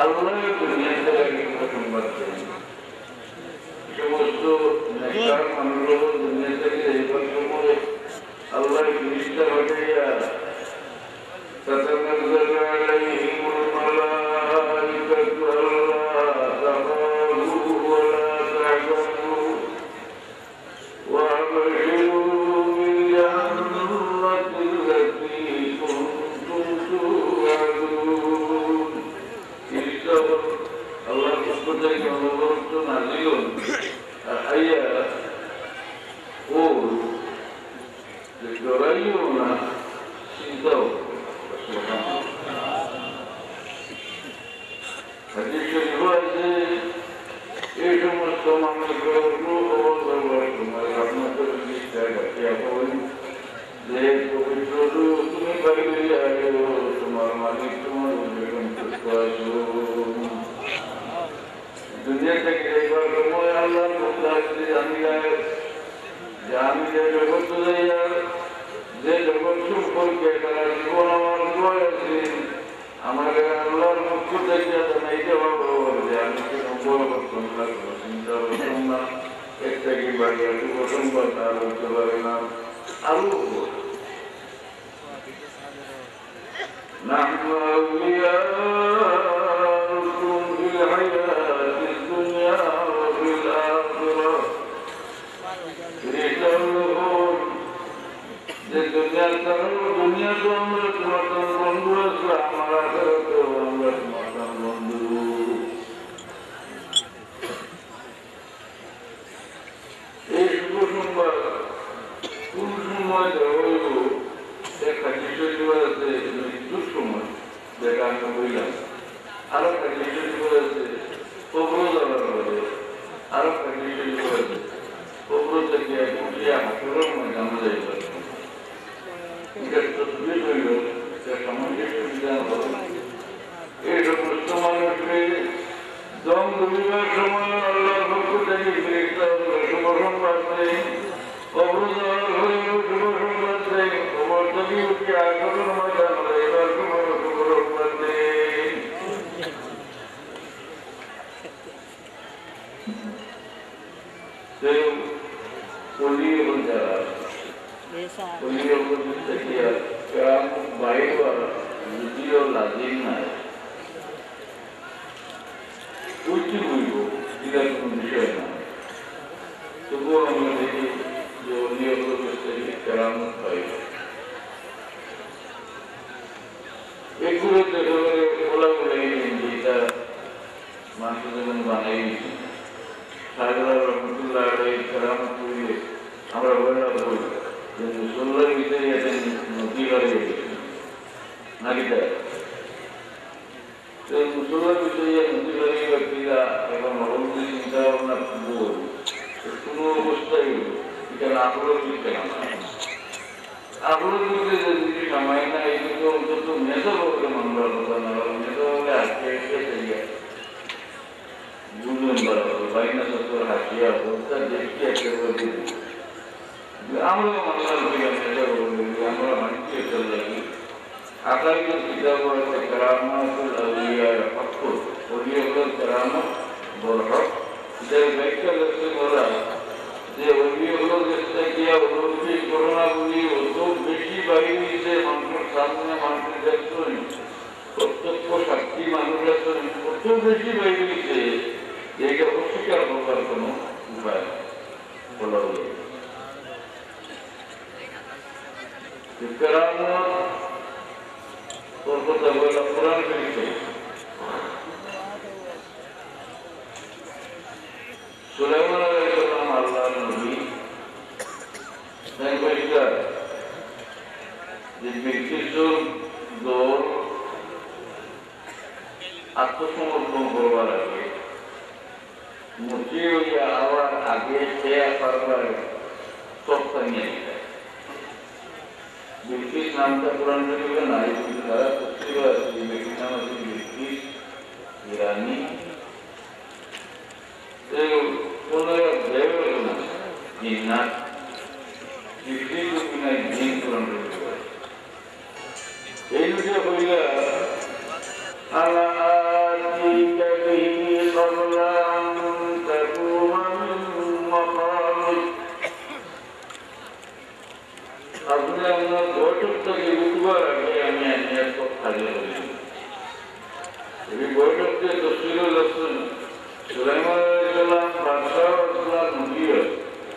আল্লাহ দুনিয়াতে সংবাদ দেন সমস্ত নেতার মানুষ দুনিয়া থেকে এইবার সময় আল্লাহ জিনিসটা ঘটাইয়া تتنزل عليهم الملائكة ألا تخافوا ولا تحزنوا وأبشروا بالجنة التي كنتم توعدون الله سبحانه وتعالى نازل آيات قول لتريون سيدو حديث الرواية إيش مستمع من الروح والرحمة الرحمة الاستاجة يقول زيد وبشروا ثم بغير أهله ثم المالك ثم ربكم تتواجهون الدنيا تكريبا كما الله مختلف جامعة جغت زيار যে জগৎ সম্পর্কে তারা জীবন আমার আছে আমাকে আল্লাহর মুখ থেকে জানাইতে পারবো যে আমি কি নম্বর করতাম না চিন্তা করতাম না একটা কি বাড়ি একটু প্রথমবার তার হতে পারে না আরো نحن أولياؤكم في الحياة الدنيا وفي الآخرة لتبلغوا दुनिया तो আমরা তোমার বন্ধু আছে আমার আখেরাতে আমরা তোমার বন্ধু এই শুভ সংবাদ কোন সময় হইব একটা বিষয় আছে মৃত্যুর সময় যেটা আমি বললাম আরো একটা বিষয় আছে কবর যাওয়ার পরে আরো একটা বিষয় আছে কবর থেকে উঠিয়া হাসরের ময়দানে যাইতে এই সমস্ত মানুষকে দম দুনিবার সময় আল্লাহর পক্ষ থেকে শুভ সংবাদ নেই কবর যাওয়ার হয়ে শুভ সংবাদ নেই কবর থেকে উঠে আগমন ময়দান এবার সময় শুভ সংবাদ নেই যারা যদিও লাজিম নাই উঠতে বইব এটা কোন বিষয় না তবুও আমরা দেখি যে অলিও কেরামত পাই এগুলো খোলা বলে এটা মানুষ যেমন বানাই সাহেবরা রহমতুল্লাহ কেরামত করিলে আমরা বললাম বই যে মুসল্লার ভিতরে এখন নদী বাড়িয়ে গেছে নাকি তাই মুসল্লার বিষয়ে নদী বাড়িয়ে ব্যক্তিরা এখন নবমী চিন্তা ভাবনা বই কোনো অবস্থায় এটা না করে লিখতে আপনার মধ্যে যদি সময় না এই তো অন্তত মেধা বলতে মামলার কথা না মেধা বলে আজকে এসে বুঝলেন বরাবর বাইনা সত্তর হাসিয়া বলতে দেখি একেবারে আমরা মামলার মেধা বলবো আমরা মানছি এটা লাগি আকাইদ কিতাব আছে কারামাতুল আউলিয়ার হক ওলিয়ার কারামত বরহক এর ব্যাখ্যা করতে বলা যে ওলিয়ার যেটা কিয়া ওলি করোনা বলি অত বেশি বাইরে মানুষের সামনে মানুষের দেখছেন প্রত্যক্ষ সাক্ষী মানুষের অত বেশি বাইরে এইটা অস্বীকার করার কোনো উপায় বলা হল কারামত তোর কথা বলা কোরআন শরীফে সুলাইমান আলাইহিস সালাম আল্লাহর নবী তাই পরিষ্কার যে ব্যক্তির দল আত্মসমর্পণ করবার আগে মুক্তি হইয়া আবার আগে সে পারবার তথ্য নিয়ে যায় ব্যক্তির নামটা কোরআন শরীফে নাই কিন্তু তারা তথ্য আছে ব্যক্তির নাম আছে ব্যক্তি ইরানি জিন্নাত এই দুটো হইলা আল্লাহ আপনি আপনার বৈঠক থেকে উঠবার আগে আমি আনিয়ার খালি করি এই বৈঠককে তফসিলুল হাসান সুলাইমান